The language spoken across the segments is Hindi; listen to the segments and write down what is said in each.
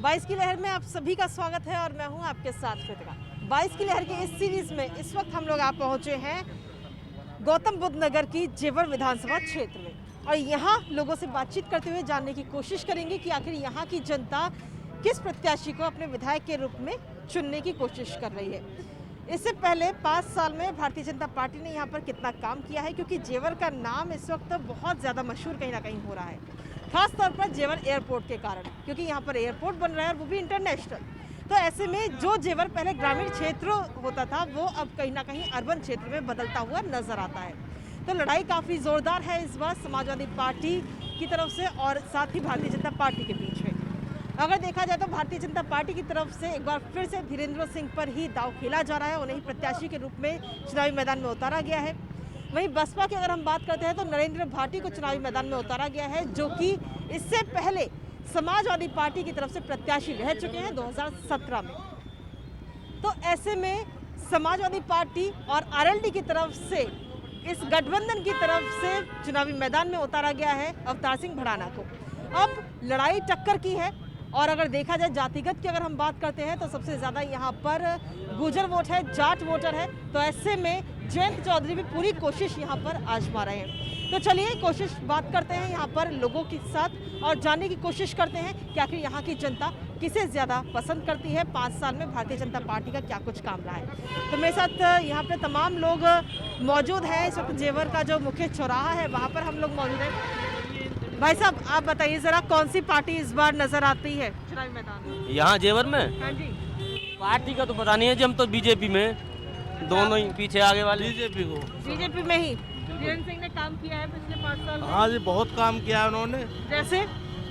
22 की लहर में आप सभी का स्वागत है और मैं हूं आपके साथ कृतिका। 22 की लहर के इस सीरीज में इस वक्त हम लोग आप पहुंचे हैं गौतम बुद्ध नगर की जेवर विधानसभा क्षेत्र में और यहां लोगों से बातचीत करते हुए जानने की कोशिश करेंगे कि आखिर यहां की जनता किस प्रत्याशी को अपने विधायक के रूप में चुनने की कोशिश कर रही है। इससे पहले 5 साल में भारतीय जनता पार्टी ने यहाँ पर कितना काम किया है, क्योंकि जेवर का नाम इस वक्त बहुत ज़्यादा मशहूर कहीं ना कहीं हो रहा है, खास तौर पर जेवर एयरपोर्ट के कारण, क्योंकि यहाँ पर एयरपोर्ट बन रहा है और वो भी इंटरनेशनल। तो ऐसे में जो जेवर पहले ग्रामीण क्षेत्र होता था वो अब कहीं ना कहीं अर्बन क्षेत्र में बदलता हुआ नजर आता है। तो लड़ाई काफ़ी ज़ोरदार है इस बार समाजवादी पार्टी की तरफ से और साथ ही भारतीय जनता पार्टी के बीच में। अगर देखा जाए तो भारतीय जनता पार्टी की तरफ से एक बार फिर से धीरेन्द्र सिंह पर ही दांव खेला जा रहा है, उन्हें प्रत्याशी के रूप में चुनावी मैदान में उतारा गया है। वहीं बसपा की अगर हम बात करते हैं तो नरेंद्र भाटी को चुनावी मैदान में उतारा गया है, जो कि इससे पहले समाजवादी पार्टी की तरफ से प्रत्याशी रह चुके हैं 2017 में। तो ऐसे में समाजवादी पार्टी और आरएलडी की तरफ से इस गठबंधन की तरफ से चुनावी मैदान में उतारा गया है अवतार सिंह भड़ाना को। अब लड़ाई टक्कर की है और अगर देखा जाए जातिगत की अगर हम बात करते हैं तो सबसे ज़्यादा यहाँ पर गुर्जर वोट है, जाट वोटर है। तो ऐसे में जयंत चौधरी भी पूरी कोशिश यहाँ पर आजमा रहे हैं। तो चलिए कोशिश बात करते हैं यहाँ पर लोगों के साथ और जानने की कोशिश करते हैं कि आखिर यहाँ की जनता किसे ज़्यादा पसंद करती है। 5 साल में भारतीय जनता पार्टी का क्या कुछ काम रहा है। तो मेरे साथ यहाँ पे तमाम लोग मौजूद हैं। इस वक्त जेवर का जो मुख्य चौराहा है वहाँ पर हम लोग मौजूद हैं। भाई साहब आप बताइए जरा, कौन सी पार्टी इस बार नजर आती है चुनावी मैदान में? यहाँ जेवर में हाँ जी, पार्टी का तो पता नहीं है जी, हम तो बीजेपी में दोनों ही पीछे आगे वाले बीजेपी में ही। धीरेन्द्र सिंह ने काम किया है पिछले 5 साल में। हाँ जी, बहुत काम किया है उन्होंने। जैसे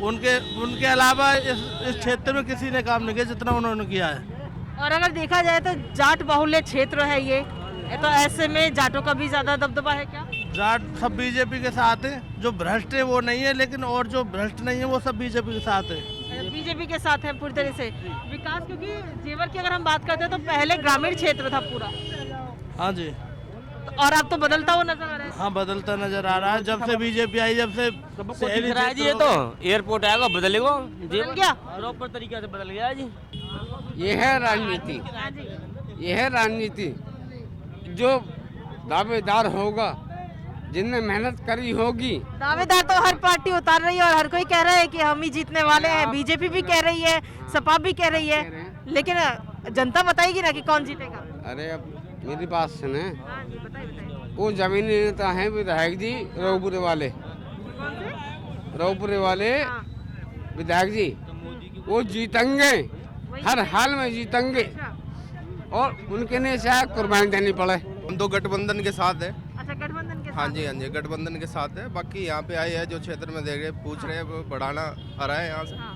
उनके अलावा इस क्षेत्र में किसी ने काम नहीं किया जितना उन्होंने किया है। और अगर देखा जाए तो जाट बाहुल्य क्षेत्र है ये, तो ऐसे में जाटों का भी ज्यादा दबदबा है क्या? जाट सब बीजेपी के साथ है, जो भ्रष्ट है वो नहीं है, लेकिन और जो भ्रष्ट नहीं है वो सब बीजेपी के साथ है। बीजेपी के साथ है पूरी तरह से विकास, क्योंकि जेवर की अगर हम बात करते हैं तो पहले ग्रामीण क्षेत्र था पूरा। हाँ जी, और अब तो बदलता हुआ नजर आ रहा है। हाँ बदलता नजर आ रहा है जब से बीजेपी आई, जब से शहरी दिख रहा है जी। ये तो एयरपोर्ट आएगा बदलेगा, बदल गया प्रॉपर तरीके से बदल गया जी। ये है राजनीति, ये है राजनीति। जो दावेदार होगा, जिनने मेहनत करी होगी। दावेदार तो हर पार्टी उतार रही है और हर कोई कह रहा है कि हम ही जीतने वाले हैं। बीजेपी भी कह रही है, सपा भी कह रही है, लेकिन जनता बताएगी ना कि कौन जीतेगा। अरे अब मेरी बात सुने, हाँ जी, बताइए। वो जमीनी नेता हैं विधायक जी, रोहपुरे वाले, रोहपुरे वाले हाँ। विधायक जी, वो जीतेंगे, हर हाल में जीतेंगे और उनके लिए चाहे कुर्बानी देनी पड़े। हम तो गठबंधन के साथ है। अच्छा, गठबंधन के हाँ साथ। जी, हाँ जी, गठबंधन के साथ है। बाकी यहाँ पे आए हैं जो क्षेत्र में देख रहे पूछ रहे हैं, बढ़ाना आ रहा है यहाँ से। हाँ।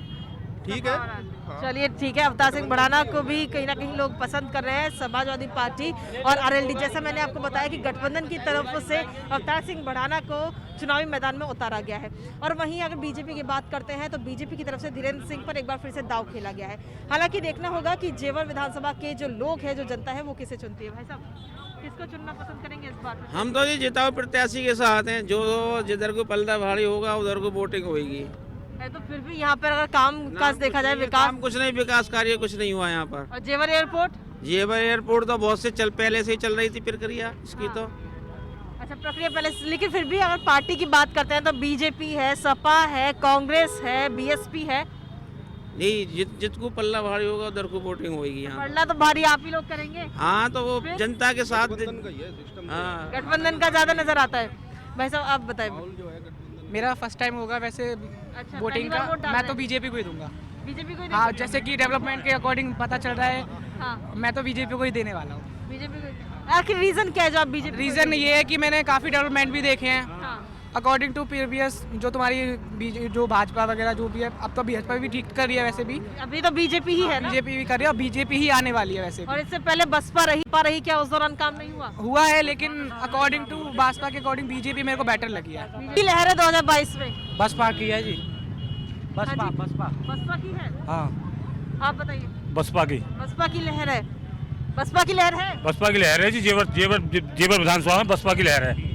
ठीक है। हाँ। चलिए ठीक है, अवतार सिंह भड़ाना को भी कहीं ना कहीं लोग पसंद कर रहे हैं, समाजवादी पार्टी और आरएलडी। जैसा मैंने आपको बताया कि गठबंधन की तरफ से अवतार सिंह भड़ाना को चुनावी मैदान में उतारा गया है। और वहीं अगर बीजेपी की बात करते हैं तो बीजेपी की तरफ से धीरेन्द्र सिंह पर एक बार फिर से दाव खेला गया है। हालांकि देखना होगा कि जेवर विधानसभा के जो लोग हैं, जो जनता है, वो किसे चुनती है। भाई साहब किसको चुनना पसंद करेंगे इस बार? हम तो जी जिताऊ प्रत्याशी के साथ हैं, जो जिधर को पलड़ा भारी होगा उधर को वोटिंग होगी। तो फिर भी यहाँ पर अगर काम काज देखा जाए, विकास काम कुछ नहीं, विकास कार्य कुछ नहीं हुआ यहाँ पर। और जेवर एयरपोर्ट, जेवर एयरपोर्ट तो बहुत से पहले से ही चल रही थी प्रक्रिया इसकी। तो अच्छा प्रक्रिया पहले से, लेकिन फिर भी अगर पार्टी की बात करते हैं तो बीजेपी है, सपा है, कांग्रेस है, बीएसपी है। नहीं, जिसको पल्ला भारी होगा उधर को वोटिंग होगी यहाँ। पढ़ना तो भारी आप ही लोग करेंगे। हाँ, तो वो जनता के साथ। हाँ, गठबंधन का ज्यादा नजर आता है। भाई साहब आप बताइए। मेरा फर्स्ट टाइम होगा वैसे अच्छा, वोटिंग का। मैं तो बीजेपी को ही दूंगा। बीजेपी को ही हाँ, देंगे? जैसे कि डेवलपमेंट के अकॉर्डिंग पता चल रहा है, हाँ, मैं तो बीजेपी को ही देने वाला हूँ। बीजेपी को। आखिर रीजन क्या है जो आप बीजेपी? रीज़न ये है कि मैंने काफ़ी डेवलपमेंट भी देखे हैं हाँ, अकॉर्डिंग टू प्रीवियस। जो तुम्हारी जो भाजपा वगैरह जो भी है, अब तो भाजपा भी ठीक कर रही है वैसे भी। अभी तो बीजेपी ही है ना? बीजेपी भी कर रही है और बीजेपी ही आने वाली है वैसे भी। और इससे पहले बसपा रही क्या उस दौरान काम नहीं हुआ? हुआ है, लेकिन अकॉर्डिंग टू भाजपा के अकॉर्डिंग बीजेपी मेरे को बेटर लगी है। की लहर है 2022 में। बसपा की है जी, बसपा बसपा की है। हाँ, आप बताइए। बसपा की लहर है। बसपा की लहर है। बसपा की लहर है जी। जेवर विधानसभा में बसपा की लहर है।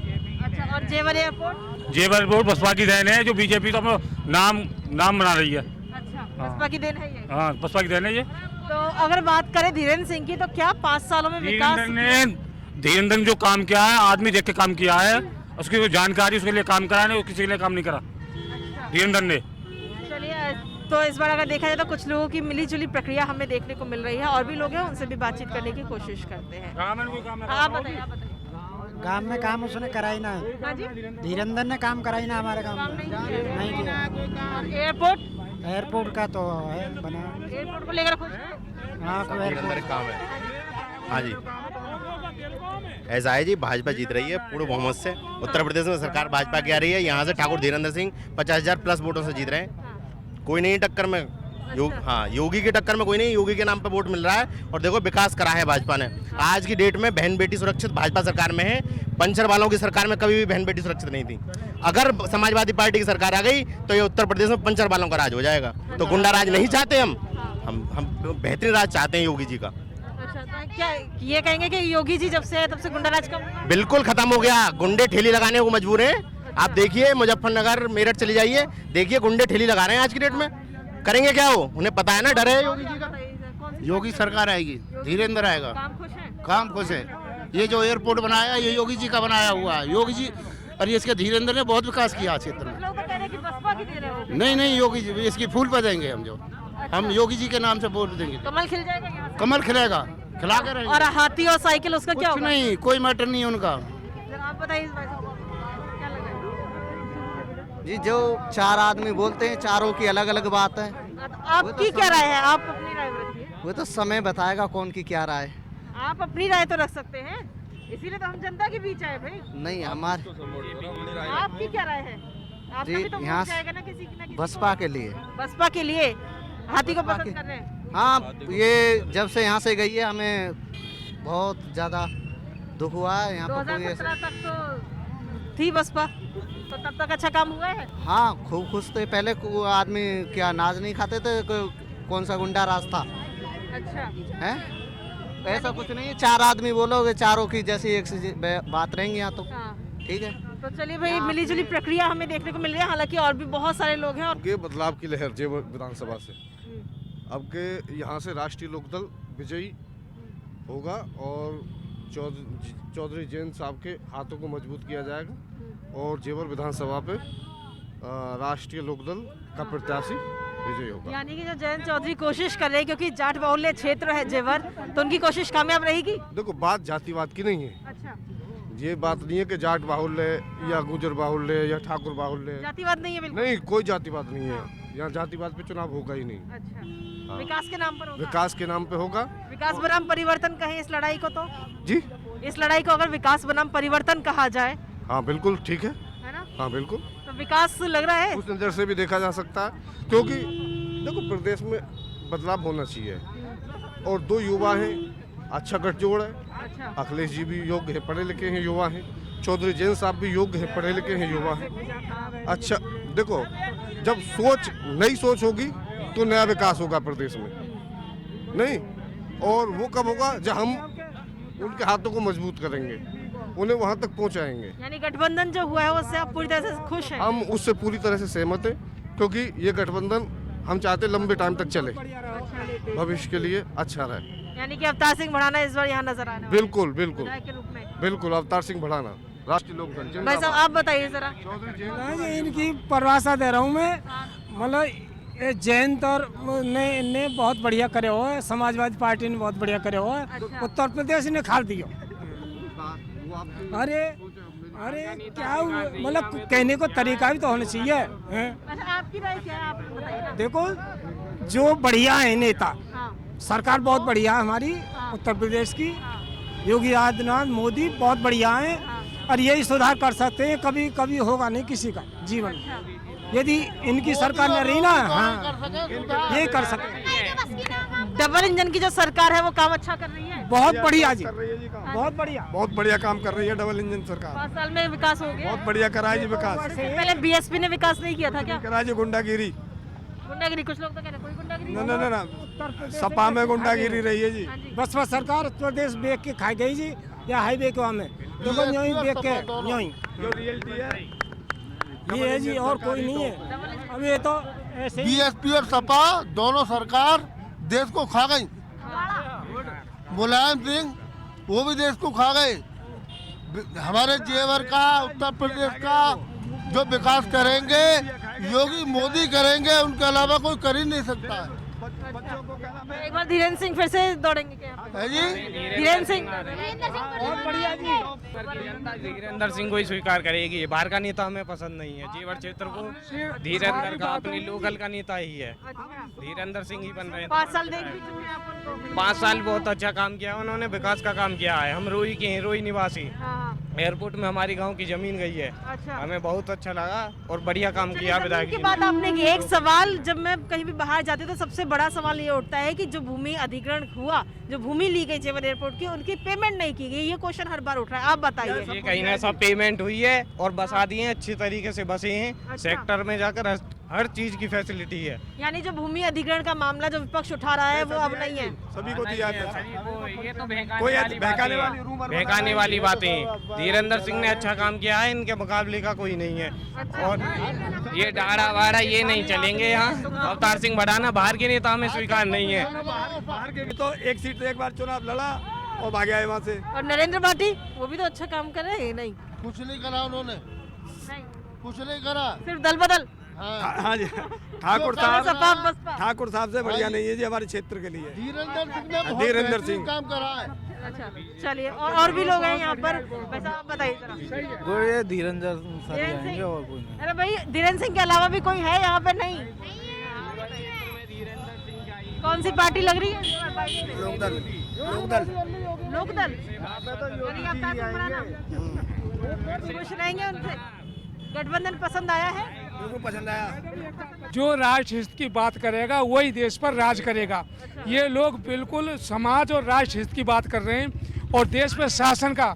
अच्छा, और जेवर एयरपोर्ट? जेवर एयरपोर्ट बसपा की लहर है, जो बीजेपी तो नाम बना रही है। अच्छा, हाँ। बसपा की देन है ये। हाँ बसपा की देन है ये। तो अगर बात करें धीरेन्द्र सिंह की, तो क्या 5 सालों में विकास? धीरेन्द्र ने जो काम किया है, आदमी देख के काम किया है, उसकी जो जानकारी उसके लिए काम करा नहीं, किसी के लिए काम नहीं करा धीरेन्द्र ने। चलिए, तो इस बार अगर देखा जाए तो कुछ लोगों की मिली जुली प्रक्रिया हमें देखने को मिल रही है, और भी लोग हैं उनसे भी बातचीत करने की कोशिश करते हैं। आप बताइए। गांव में काम उसने कराई ना, हाँ जी, धीरेन्द्र ने काम कराई ना हमारे गांव में, नहीं किया। एयरपोर्ट का तो है बना, एयरपोर्ट को लेकर खुश हैं? हाँ एयरपोर्ट काम है। हाँ जी, ऐसा है जी, भाजपा जीत रही है पूर्ण बहुमत से। उत्तर प्रदेश में सरकार भाजपा की आ रही है। यहाँ से ठाकुर धीरेन्द्र सिंह 50,000 प्लस वोटों से जीत रहे हैं। कोई नहीं टक्कर में, हाँ योगी की टक्कर में कोई नहीं, योगी के नाम पे वोट मिल रहा है। और देखो विकास करा है भाजपा ने। आज की डेट में बहन बेटी सुरक्षित भाजपा सरकार में है। पंचर वालों की सरकार में कभी भी बहन बेटी सुरक्षित नहीं थी। अगर समाजवादी पार्टी की सरकार आ गई तो ये उत्तर प्रदेश में पंचर वालों का राज हो जाएगा। तो गुंडा राज नहीं चाहते हम बेहतरीन राज चाहते हैं योगी जी का। अच्छा, तो क्या ये कहेंगे कि योगी जी जब से है तब से गुंडा राज कम हुआ? बिल्कुल खत्म हो गया। गुंडे ठेली लगाने को मजबूर हैं। आप देखिए मुजफ्फरनगर मेरठ चली जाइए, देखिए गुंडे ठेली लगा रहे हैं आज की डेट में। करेंगे क्या वो? उन्हें पता है ना, डर है योगी जी का। योगी सरकार आएगी, धीरेन्द्र आएगा। काम खुश है? काम खुश है। ये जो एयरपोर्ट बनाया ये योगी जी का बनाया हुआ है। योगी जी और इसके धीरेन्द्र ने बहुत विकास किया क्षेत्र में। लोग तो कह रहे हैं कि बसपा की दे रहे हो। नहीं योगी जी इसकी फूल पे देंगे हम। जो हम योगी जी के नाम से वोट देंगे। कमल खिल जाएगा यहाँ से? कमल खिलेगा, खिला के रहेंगे। और हाथी और साइकिल उसका क्या कुछ होगा? नहीं, कोई मैटर नहीं है उनका। जरा आप बताइए इस बारे में, क्या लग रहा है? जी जो 4 आदमी बोलते हैं, चारों की अलग अलग बात है। आपकी क्या राय है? आप अपनी राय रखिए। वो तो समय बताएगा कौन की क्या राय। आप अपनी राय तो रख सकते हैं, इसीलिए तो हम जनता के बीच आए भाई। नहीं हमारे आपकी क्या राय है? आपका जी, भी तो यहाँ वोट जाएगा ना किसी ना किसी बसपा के लिए। बसपा के लिए हाथी को पसंद कर रहे हैं? हाँ, ये जब से यहाँ से गई है हमें बहुत ज़्यादा दुख हुआ है। यहाँ पर कोई 2017 तक तो थी बसपा, तो तब तक अच्छा काम हुआ है। हाँ खूब खुश थे। पहले आदमी क्या नाज नहीं खाते थे, कौन सा गुंडा राज था? अच्छा है, ऐसा कुछ नहीं है। 4 आदमी बोलोगे, चारों की जैसी एक सी बात रहेंगी यहाँ तो। हाँ। ठीक है, तो चलिए भाई, मिली जुली प्रक्रिया हमें देखने को मिल रही है। हालांकि और भी बहुत सारे लोग हैं। और के बदलाव की लहर जेवर विधानसभा से अब के यहाँ से राष्ट्रीय लोकदल विजयी होगा और चौधरी जयंत साहब के हाथों को मजबूत किया जाएगा और जेवर विधानसभा पे राष्ट्रीय लोकदल का प्रत्याशी विजयी होगा। यानी कि जो जयंत चौधरी कोशिश कर रहे हैं, क्योंकि जाट बाहुल्य क्षेत्र है जेवर, तो उनकी कोशिश कामयाब रहेगी। देखो बात जातिवाद की नहीं है। अच्छा, ये बात नहीं है कि जाट बाहुल्य या गुजर बाहुल्य या ठाकुर बाहुल्य। जातिवाद नहीं है बिल्कुल? नहीं, कोई जातिवाद नहीं है। यहाँ जातिवाद पे चुनाव होगा ही नहीं। अच्छा, विकास के नाम पर होगा? विकास के नाम पे होगा। विकास बनाम परिवर्तन कहें इस लड़ाई को, तो जी इस लड़ाई को अगर विकास बनाम परिवर्तन कहा जाए, हाँ बिल्कुल ठीक है ना? हाँ बिल्कुल, तो विकास लग रहा है। उस नज़र से भी देखा जा सकता है। क्योंकि देखो प्रदेश में बदलाव होना चाहिए और 2 युवा हैं, अच्छा गठजोड़ है। अच्छा, अखिलेश जी भी योग्य है, पढ़े लिखे हैं, युवा हैं। चौधरी जयंत साहब भी योग्य है, पढ़े लिखे हैं, युवा हैं। अच्छा देखो, जब नई सोच होगी तो नया विकास होगा प्रदेश में। नहीं, और वो कब होगा जब हम उनके हाथों को मजबूत करेंगे, उन्हें वहां तक पहुंचाएंगे। यानी गठबंधन जो हुआ है उससे आप पूरी तरह से खुश हैं? हम उससे पूरी तरह से सहमत हैं, क्योंकि ये गठबंधन हम चाहते लंबे टाइम तक चले, भविष्य के लिए अच्छा रहे। यानी कि अवतार सिंह भड़ाना इस बार यहाँ नजर आने वाले बिल्कुल बिल्कुल विधायक के रूप में। बिल्कुल, अवतार सिंह भड़ाना, राष्ट्रीय लोकदल। भाई साहब आप बताइए जरा। इनकी परिभाषा दे रहा हूँ मैं। मतलब जयंत और ने बहुत बढ़िया करे हो है, समाजवादी पार्टी ने बहुत बढ़िया करे हो है। अच्छा। उत्तर प्रदेश ने खाल दियो। अरे क्या मतलब कहने को तरीका भी तो होना चाहिए। अच्छा, आपकी राय क्या है? आप बताइए ना। देखो जो बढ़िया है नेता, हाँ, सरकार बहुत बढ़िया है हमारी उत्तर प्रदेश की। योगी आदित्यनाथ मोदी बहुत बढ़िया है और यही सुधार कर सकते हैं। कभी कभी होगा नहीं किसी का जीवन में, यदि इनकी सरकार न रही ना। हाँ, ये कर सकते। डबल इंजन की जो सरकार है वो काम अच्छा कर रही है। बहुत बढ़िया जी, बहुत बढ़िया काम कर रही है डबल इंजन सरकार। 5 साल में विकास हो गया। बहुत बढ़िया करा है जी विकास। पहले बीएसपी ने विकास नहीं किया था क्या? करा जी गुंडागिरी। गुंडागिरी, कुछ लोग तो कह रहे कोई गुंडागिरी ना सपा में गुंडागिरी रही है जी। बसपा सरकार उत्तर प्रदेश बेच के खाई गई जी, या हाईवे के में देखो यूं ही बेच के यूं ही। जो रियलिटी है ये है जी, और कोई नहीं है। अब ये तो बीएसपी और सपा दोनों सरकार देश को खा गई। मुलायम सिंह वो भी देश को खा गए। हमारे जेवर का, उत्तर प्रदेश का जो विकास करेंगे योगी मोदी करेंगे, उनके अलावा कोई कर ही नहीं सकता है। एक बार धीरेन्द्र सिंह फिर से दौड़ेंगे क्या? है जी, धीरेन्द्र सिंह बहुत बढ़िया जी। धीरेन्द्र सिंह को ही स्वीकार करेगी। बाहर का नेता हमें पसंद नहीं है। जेवर क्षेत्र को धीरेन्द्र का अपनी लोकल का नेता ही है। धीरेन्द्र सिंह ही बन रहे हैं। 5 साल देख भी चुके हैं आप उनको। 5 साल बहुत अच्छा काम किया उन्होंने, विकास का काम किया है। हम रोई के हैं, रोई निवासी। एयरपोर्ट में हमारी गांव की जमीन गई है। अच्छा। हमें बहुत अच्छा लगा और बढ़िया काम किया विधायक की जी बात ने। आपने की। एक सवाल जब मैं कहीं भी बाहर जाती हूँ तो सबसे बड़ा सवाल ये उठता है कि जो भूमि अधिग्रहण हुआ, जो भूमि ली गई जेवर एयरपोर्ट की, उनकी पेमेंट नहीं की गई। ये क्वेश्चन हर बार उठ रहा है, आप बताइए। ये कहीं ना सब पेमेंट हुई है और बसा दिए हैं, अच्छी तरीके से बसे हैं। अच्छा। सेक्टर में जाकर हर चीज की फैसिलिटी है। यानी जो भूमि अधिग्रहण का मामला जो विपक्ष उठा रहा है वो अब नहीं है। सभी को दिया ये तो बहकाने वाली बातें हैं। धीरेन्द्र सिंह ने अच्छा काम किया है, इनके मुकाबले का कोई नहीं है। और ये डाड़ा वाड़ा ये नहीं चलेंगे यहाँ। अवतार सिंह बढ़ाना बाहर के नेता हमें स्वीकार नहीं है। बाहर के तो एक सीट से एक बार चुनाव लड़ा और भाग आए वहाँ से। और नरेंद्र पार्टी वो भी तो अच्छा काम कर रहे हैं। नहीं, कुछ नहीं करा उन्होंने, कुछ नहीं करा, सिर्फ दल बदल। हाँ जी, ठाकुर साहब से बढ़िया नहीं है जी हमारे क्षेत्र के लिए। धीरेन्द्र सिंह काम करा है। अच्छा, चलिए और भी लोग हैं यहाँ पर। वैसा आप बताइए जरा। धीरेन्द्र सिंह और कोई नहीं। अरे भाई, धीरेन्द्र सिंह के अलावा भी कोई है यहाँ पे? नहीं। कौन सी पार्टी लग रही है? लोकदल। लोकदल। खुश रहेंगे उनसे? गठबंधन पसंद आया है? बिल्कुल पसंद आया। जो राष्ट्र हित की बात करेगा वही देश पर राज करेगा। ये लोग बिल्कुल समाज और राष्ट्र हित की बात कर रहे हैं और देश में शासन का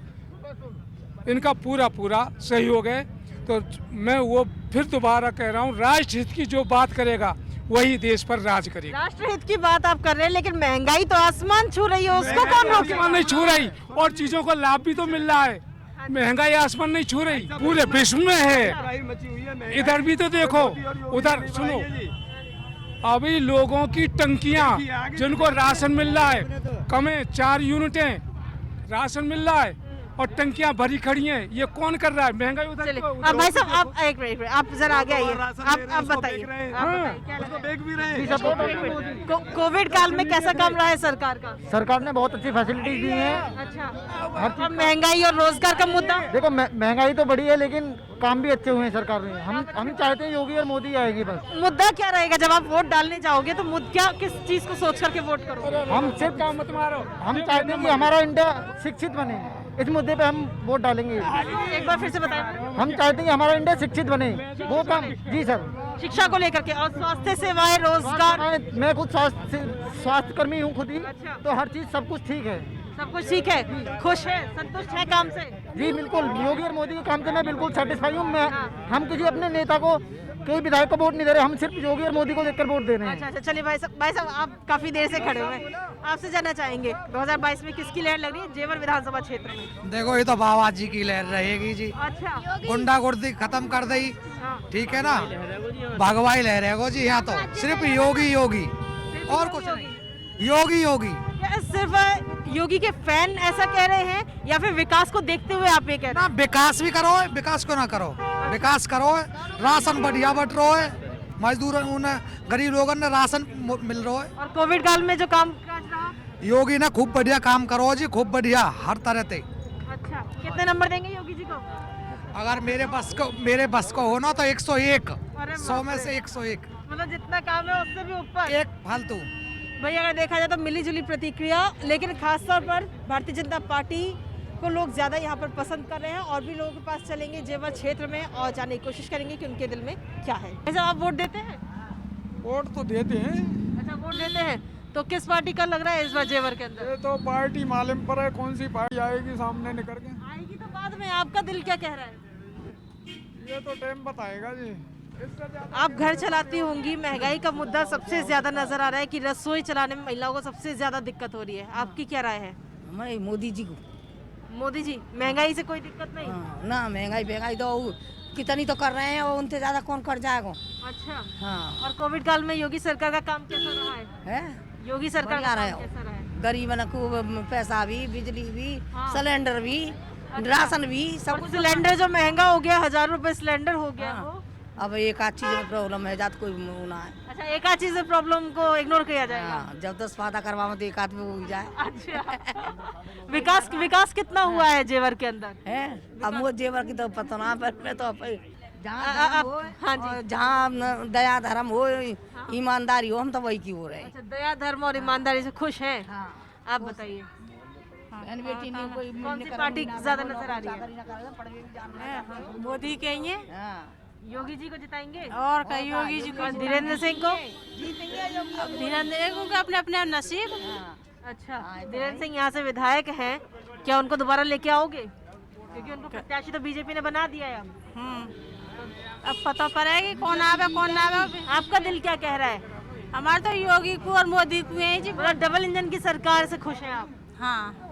इनका पूरा सहयोग है। तो मैं वो फिर दोबारा कह रहा हूँ, राष्ट्र हित की जो बात करेगा वही देश पर राज करेगा। राष्ट्रहित की बात आप कर रहे हैं, लेकिन महंगाई तो आसमान छू रही है, उसको कौन रोके? आसमान नहीं छू रही और चीजों का लाभ भी तो मिल रहा है। महंगाई आसमान नहीं छू रही, पूरे विश्व में है। इधर भी तो देखो, उधर सुनो, अभी लोगों की टंकियां जिनको राशन मिल रहा है, कम 4 यूनिटें राशन मिल रहा है और टंकियां भरी खड़ी हैं। ये कौन कर रहा है? महंगाई उधर। अब भाई साहब आप एक मिनट, आप जरा आगे आइए। आप बताइए। कोविड काल में कैसा काम रहा है सरकार का? सरकार ने बहुत अच्छी फैसिलिटीज दी हैं। अच्छा, अब महंगाई और रोजगार का मुद्दा। देखो महंगाई तो बढ़ी है लेकिन काम भी अच्छे हुए हैं सरकार ने। हम चाहते हैं योगी और मोदी आएगी। बस मुद्दा क्या रहेगा जब आप वोट डालने जाओगे? तो मुद्दा किस चीज को सोच करके वोट करोगे? हम सिर्फ काम मत मारो, हम चाहते हैं कि हमारा इंडिया शिक्षित बने। इस मुद्दे पे हम वोट डालेंगे। एक बार फिर से बताएं। हम चाहते हैं कि हमारा इंडिया शिक्षित बने, वो काम। जी सर, शिक्षा को लेकर के और स्वास्थ्य सेवाएं, रोजगार। मैं खुद स्वास्थ्य कर्मी हूँ खुद ही। तो हर चीज सब कुछ ठीक है। सब कुछ ठीक है, खुश है, संतुष्ट है काम से? जी बिल्कुल, योगी और मोदी के काम से मैं बिल्कुल सेटिस्फाई हूँ। हम किसी अपने नेता को, कोई विधायक को वोट नहीं दे रहे, हम सिर्फ योगी और मोदी को देखकर वोट दे रहे हैं। अच्छा, चलिए भाई साहब आप काफी देर से खड़े हुए हैं, आपसे जानना चाहेंगे 2022 में किसकी लहर लग रही है जेवर विधानसभा क्षेत्र में? देखो, ये तो बाबा जी की लहर रहेगी जी। अच्छा, गुंडागर्दी खत्म कर दी, ठीक है ना? भगवाई लहरेगा जी यहाँ तो सिर्फ योगी और कुछ नहीं। योगी सिर्फ योगी के फैन ऐसा कह रहे हैं या फिर विकास को देखते हुए आप ये कह रहे हैं? विकास भी करो, विकास को ना करो, विकास करो। राशन बढ़िया बट रहा है, मजदूर गरीब लोगों ने राशन मिल रहा है। और कोविड काल में जो काम काज रहा, योगी ने खूब बढ़िया काम करो जी, खूब बढ़िया हर तरह से। अच्छा, कितने नंबर देंगे योगी जी को? अगर मेरे बस को हो ना तो 101, 100 में से 101। मतलब जितना काम है उससे भी ऊपर। एक फालतू भाई अगर देखा जाए तो मिली जुली प्रतिक्रिया, लेकिन खासतौर पर भारतीय जनता पार्टी को लोग ज़्यादा यहाँ पर पसंद कर रहे हैं। और भी लोगों के पास चलेंगे जेवर क्षेत्र में और जानने की कोशिश करेंगे कि उनके दिल में क्या है। ऐसा आप वोट देते हैं? वोट तो देते हैं। अच्छा, वोट देते हैं। तो किस पार्टी का लग रहा है इस बार जेवर के अंदर? ये तो पार्टी मालूम पर है, कौन सी पार्टी आएगी सामने निकल के। आएगी तो बाद में, आपका दिल क्या कह रहा है? ये तो टाइम बताएगा जी। आप घर चलाती होंगी, महंगाई का मुद्दा सबसे ज्यादा नजर आ रहा है कि रसोई चलाने में महिलाओं को सबसे ज्यादा दिक्कत हो रही है। आपकी क्या राय है? मोदी जी को। मोदी जी, महंगाई से कोई दिक्कत नहीं? ना महंगाई तो कितनी तो कर रहे हैं और उनसे ज्यादा कौन कर जाएगा। अच्छा। हाँ। और कोविड काल में योगी सरकार का काम कैसा रहा है? योगी सरकार का काम कैसा रहा है? गरीबन को पैसा भी, बिजली भी, सिलेंडर भी, राशन भी, सब कुछ। सिलेंडर जो महंगा हो गया, 1000 रुपए सिलेंडर हो गया वो। अब एक आध चीज में प्रॉब्लम है जात कोई ना है। अच्छा, एक आध चीज प्रॉब्लम को इग्नोर किया जाएगा। जब 10 वादा करवा तो एक आध में हो जाए। अच्छा। विकास कितना हुआ है जेवर के अंदर? है अब वो जेवर की तो पता ना, पर मैं तो जहाँ दया धर्म हो, ईमानदारी हो, हम तो वही की हो रहे हैं। अच्छा, दया धर्म और ईमानदारी से खुश हैं। आप बताइए कौन सी पार्टी ज्यादा नजर आ रही है? मोदी के ही है। योगी जी को जिताएंगे? और कई योगी जी को। धीरेन्द्र सिंह को? धीरेन्द्र को अपने अपने नसीब। अच्छा, धीरेन्द्र सिंह यहाँ से विधायक हैं, क्या उनको दोबारा लेके आओगे? क्योंकि उनको प्रत्याशी तो बीजेपी ने बना दिया है। अब पता पड़ेगी कौन आवे कौन ना आवे। आपका दिल क्या कह रहा है? हमारे तो योगी को और मोदी को है जी। डबल इंजन की सरकार से खुश हैं आप? हाँ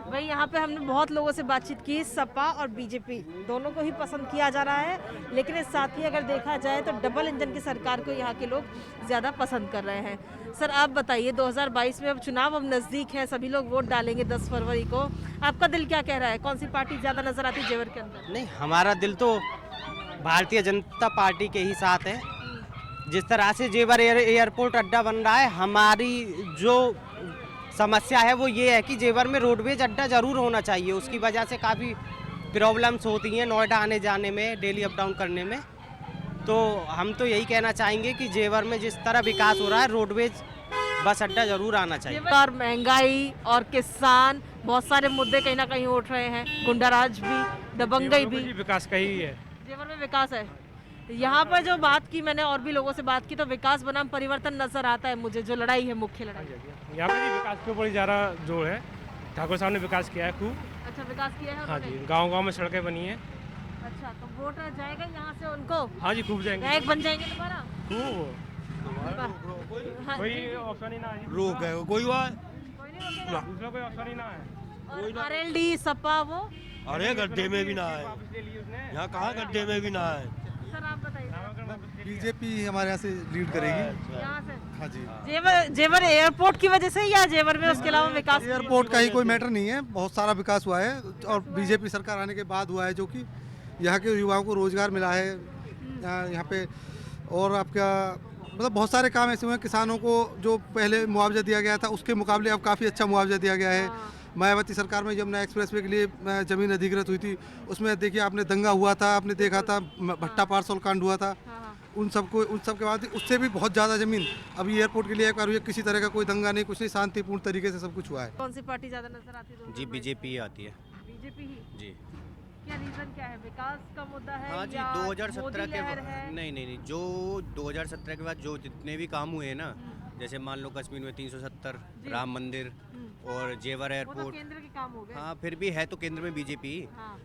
भाई, यहाँ पे हमने बहुत लोगों से बातचीत की। सपा और बीजेपी दोनों को ही पसंद किया जा रहा है, लेकिन इस साथ ही अगर देखा जाए तो डबल इंजन की सरकार को यहाँ के लोग ज़्यादा पसंद कर रहे हैं। सर, आप बताइए, 2022 में अब चुनाव अब नज़दीक है, सभी लोग वोट डालेंगे 10 फरवरी को। आपका दिल क्या कह रहा है? कौन सी पार्टी ज़्यादा नज़र आती है जेवर के अंदर? नहीं, हमारा दिल तो भारतीय जनता पार्टी के ही साथ है। जिस तरह से जेवर एयरपोर्ट अड्डा बन रहा है, हमारी जो समस्या है वो ये है कि जेवर में रोडवेज अड्डा ज़रूर होना चाहिए। उसकी वजह से काफ़ी प्रॉब्लम्स होती हैं नोएडा आने जाने में, डेली अप डाउन करने में। तो हम तो यही कहना चाहेंगे कि जेवर में जिस तरह विकास हो रहा है, रोडवेज बस अड्डा ज़रूर आना चाहिए। और महंगाई और किसान, बहुत सारे मुद्दे कहीं ना कहीं उठ रहे हैं, गुंडाराज भी, दबंगई भी। विकास का ही है, जेवर में विकास है। यहाँ पर जो बात की मैंने, और भी लोगों से बात की, तो विकास बनाम परिवर्तन नजर आता है मुझे। जो लड़ाई है, मुख्य लड़ाई यहाँ पर विकास के ऊपर ज़्यादा जोर है। ठाकुर साहब ने विकास किया है खूब। अच्छा, विकास किया है? हाँ जी, गांव-गांव में सड़कें बनी हैं। अच्छा, तो वोट जाएगा यहाँ से उनको? हाँ जी, खूब जाएंगे। विधायक बन जाएंगे दोबारा? खूब। कोई ऑप्शन ही ना है। रोक है कोई बात? दूसरा कोई ऑप्शन ही ना है। आरएलडी, सपा वो? अरे गड्ढे में भी ना है, यहाँ कहाँ गड्ढे में भी ना है। सर, आप बताइए। बीजेपी हमारे यहाँ से लीड करेगी। यहाँ से? हाँ जी। जेवर एयरपोर्ट की वजह से या जेवर में उसके अलावा विकास? एयरपोर्ट का ही कोई मैटर नहीं है, बहुत सारा विकास हुआ है और बीजेपी सरकार आने के बाद हुआ है, जो कि यहाँ के युवाओं को रोजगार मिला है यहाँ पे। और आपका मतलब बहुत सारे काम ऐसे हुए हैं, किसानों को जो पहले मुआवजा दिया गया था उसके मुकाबले अब काफ़ी अच्छा मुआवजा दिया गया है। मायावती सरकार में यमुना एक्सप्रेसवे के लिए ज़मीन अधिग्रहित हुई थी, उसमें देखिए आपने दंगा हुआ था, आपने देखा था भट्टा पार्सल कांड हुआ था। उन सब के बाद उससे भी बहुत ज़्यादा ज़मीन अभी एयरपोर्ट के लिए एक बार हुई। किसी तरह का कोई दंगा नहीं, कुछ नहीं, शांतिपूर्ण तरीके से सब कुछ हुआ है। कौन सी पार्टी ज़्यादा नजर आती है? जी, बीजेपी आती है। बीजेपी ही? जी। क्या रीजन क्या है? विकास का मुद्दा है? हाँ जी, 2017 के नहीं, जो 2017 के बाद जो जितने भी काम हुए हैं ना, जैसे मान लो कश्मीर में 370, राम मंदिर और जेवर एयरपोर्ट, केंद्र के काम हो गए। हाँ, फिर भी है तो केंद्र में बीजेपी,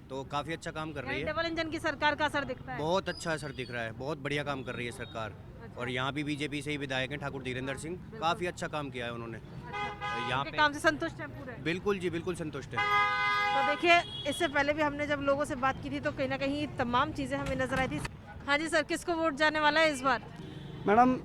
तो काफ़ी अच्छा काम कर रही है। डबल इंजन की सरकार का असर दिखता है? बहुत अच्छा असर दिख रहा है, बहुत बढ़िया काम कर रही है सरकार। और यहाँ भी बीजेपी से ही विधायक हैं ठाकुर धीरेन्द्र सिंह, काफ़ी अच्छा काम किया है उन्होंने। यहाँ पे काम से संतुष्ट है पूरे? बिल्कुल जी, बिल्कुल संतुष्ट है। तो देखिए, इससे पहले भी हमने जब लोगों से बात की थी तो कहीं ना कहीं तमाम चीज़ें हमें नजर आई थी। हाँ जी सर, किसको वोट जाने वाला है इस बार? मैडम,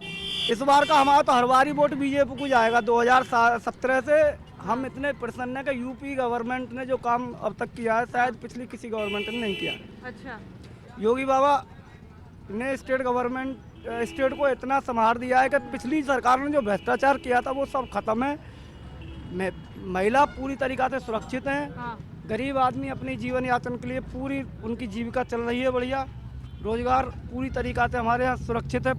इस बार का हमारा तो हर बार ही वोट बीजेपी को जाएगा। 2017 से हम इतने प्रसन्न हैं कि यूपी गवर्नमेंट ने जो काम अब तक किया है शायद पिछली किसी गवर्नमेंट ने नहीं किया। अच्छा। योगी बाबा ने स्टेट को इतना संभाल दिया है कि पिछली सरकार ने जो भ्रष्टाचार किया था वो सब खत्म है। महिला पूरी तरीक़ा से सुरक्षित हैं। गरीब आदमी अपनी जीवन यापन के लिए पूरी उनकी जीविका चल रही है बढ़िया। रोजगार पूरी तरीक़ा से हमारे यहाँ सुरक्षित है,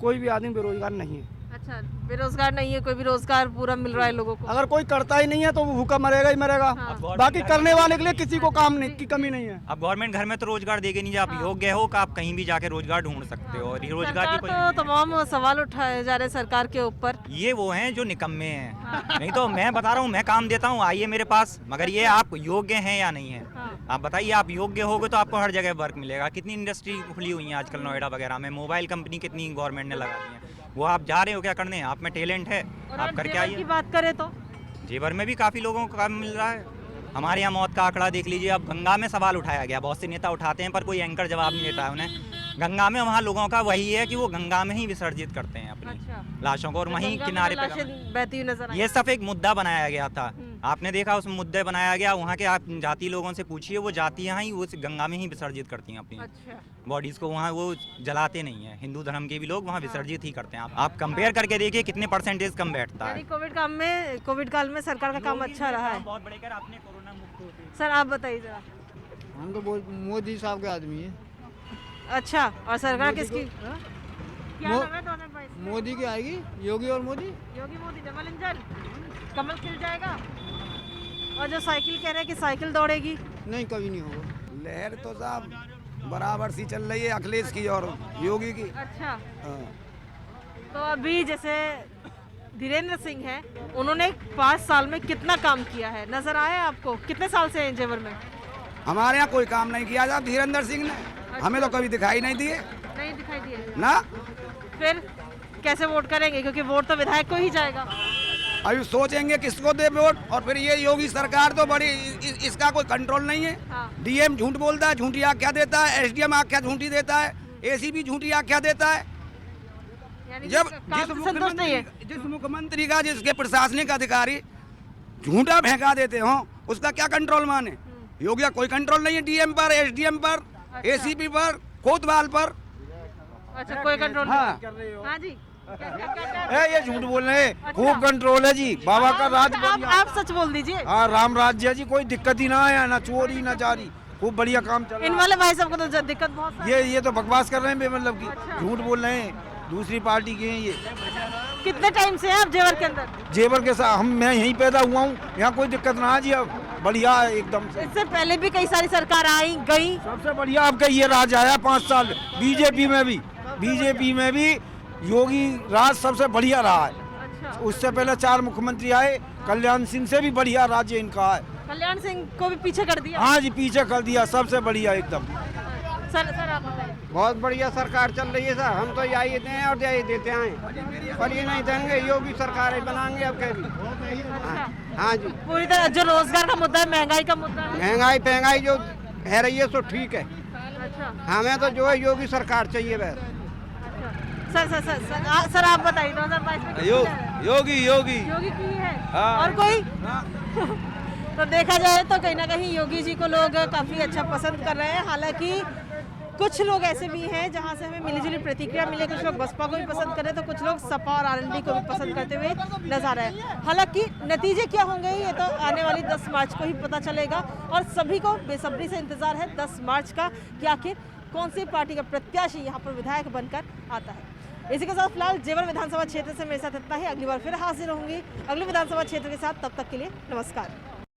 कोई भी आदमी बेरोजगार नहीं है। अच्छा, बेरोजगार नहीं है कोई भी, रोजगार पूरा मिल रहा है लोगों को। अगर कोई करता ही नहीं है तो वो भूखा मरेगा ही मरेगा। बाकी करने वाले के लिए किसी को काम नहीं की कमी नहीं है। अब गवर्नमेंट घर में तो रोजगार देगी नहीं, आप योग्य हो कि आप कहीं भी जाके रोजगार ढूंढ सकते हो। और रोजगार की तो तमाम सवाल उठाए जा रहे हैं सरकार के ऊपर। ये वो हैं जो निकम्मे हैं। नहीं तो मैं बता रहा हूँ, मैं काम देता हूँ, आइए मेरे पास, मगर ये आप योग्य हैं या नहीं है। आप बताइए, आप योग्य होगे तो आपको हर जगह वर्क मिलेगा। कितनी इंडस्ट्री खुली हुई है आजकल नोएडा वगैरह में, मोबाइल कंपनी कितनी गवर्नमेंट ने लगा दी है। वो आप जा रहे हो क्या करने, आप में टैलेंट है, आप करके आइए। की बात करें तो जेवर में भी काफ़ी लोगों को काम मिल रहा है। हमारे यहाँ मौत का आंकड़ा देख लीजिए। अब गंगा में सवाल उठाया गया, बहुत से नेता उठाते हैं पर कोई एंकर जवाब नहीं देता है उन्हें। गंगा में वहाँ लोगों का वही है कि वो गंगा में ही विसर्जित करते हैं अपनी लाशों को, और वहीं किनारे पे बहती हुई नजर ये सब एक मुद्दा बनाया गया था। आपने देखा उस मुद्दे बनाया गया, वहाँ के आप जाति लोगों से पूछिए, वो जाति यहाँ ही वो गंगा में ही विसर्जित करती हैं अपनी बॉडीज को, वहाँ वो जलाते नहीं है। हिंदू धर्म के भी लोग वहाँ विसर्जित ही करते हैं। आप कंपेयर करके देखिए कितने परसेंटेज कम बैठता है। कोविड काल में सरकार का काम अच्छा रहा है। बहुत बढ़िया, आपने कोरोना मुक्त होते। सर आप बताइए जरा। हम तो मोदी साहब के आदमी है। अच्छा, और सरकार किसकी? क्या लग रहा है 2022? मोदी की आएगी, योगी और मोदी। योगी मोदी डबल इंजन, कमल खिल जाएगा। और जो साइकिल कह रहे हैं कि साइकिल दौड़ेगी, नहीं कभी नहीं होगा। लहर तो साहब बराबर सी चल रही है, अखिलेश की और योगी की। अच्छा, तो अभी जैसे धीरेन्द्र सिंह है, उन्होंने 5 साल में कितना काम किया है, नजर आया आपको? कितने साल से हैं जेवर में? हमारे यहाँ कोई काम नहीं किया था धीरेन्द्र सिंह ने। अच्छा। हमें तो कभी दिखाई नहीं दिए। नहीं दिखाई दिए ना। फिर कैसे वोट करेंगे, क्योंकि वोट तो विधायक को ही जाएगा। अभी सोचेंगे किसको दे वोट। और फिर ये योगी सरकार तो बड़ी इसका कोई कंट्रोल नहीं है। डीएम झूठ बोलता है, झूठी आख्या देता है, एसडीएम आख्या झूठी देता है, एसीपी झूठी आख्या देता है। जब जिस मुख्यमंत्री का, जिसके प्रशासनिक अधिकारी झूठा फेंका देते हो, उसका क्या कंट्रोल माने? योगी का कोई कंट्रोल नहीं है डीएम पर, एसडीएम पर, एसीपी पर, कोतवाल पर। अच्छा, कोई कंट्रोल नहीं। हाँ जी, ये झूठ बोल रहे हैं। खूब कंट्रोल है जी, बाबा का राज। आप सच बोल दीजिए। हाँ, राम राज्य जी, कोई दिक्कत ही ना आया, ना चोरी ना जारी, खूब बढ़िया काम चल रहा है। इन वाले भाई साहब को तो दिक्कत बहुत। ये तो बकवास कर रहे हैं बेमतलब की। झूठ बोल रहे हैं, दूसरी पार्टी के हैं ये। कितने टाइम से हैं आप जेवर के अंदर? जेवर के साथ मैं यहीं पैदा हुआ हूँ, यहाँ कोई दिक्कत ना है जी। अब बढ़िया है एकदम से। इससे पहले भी कई सारी सरकार आई गई। सबसे बढ़िया आपका ये राज आया 5 साल बीजेपी में भी योगी राज सबसे बढ़िया रहा है। अच्छा। उससे पहले 4 मुख्यमंत्री आए, कल्याण सिंह से भी बढ़िया राज्य इनका है। कल्याण सिंह को भी पीछे कर दिया। हाँ जी, पीछे कर दिया, सबसे बढ़िया एकदम। सर आप बताइए। बहुत बढ़िया सरकार चल रही है सर, हम तो यही देते हैं और यही देते हैं, पर ये नहीं देंगे, योगी सरकार ही बनाएंगे अब कभी। हाँ जी, पूरी तरह जो रोजगार का मुद्दा है, महंगाई का मुद्दा है, महंगाई जो है रही है सो ठीक है। अच्छा, हमें तो जो है योगी सरकार चाहिए बस। सर आप बताइए 2022 में योगी की है। हाँ। और कोई? तो देखा जाए तो कहीं ना कहीं योगी जी को लोग काफी अच्छा पसंद कर रहे हैं। हालांकि कुछ लोग ऐसे भी हैं जहां से हमें मिलीजुली प्रतिक्रिया मिली। कुछ लोग बसपा को भी पसंद कर रहे हैं, तो कुछ लोग सपा और आरएलडी को भी पसंद करते हुए नजर आ रहे हैं। हालांकि नतीजे क्या होंगे ये तो आने वाली 10 मार्च को ही पता चलेगा, और सभी को बेसब्री से इंतजार है 10 मार्च का कि आखिर कौन सी पार्टी का प्रत्याशी यहाँ पर विधायक बनकर आता है। इसी के साथ फिलहाल जेवर विधानसभा क्षेत्र से मेरे साथ इतना ही। अगली बार फिर हाजिर होंगी अगले विधानसभा क्षेत्र के साथ। तब तक के लिए नमस्कार।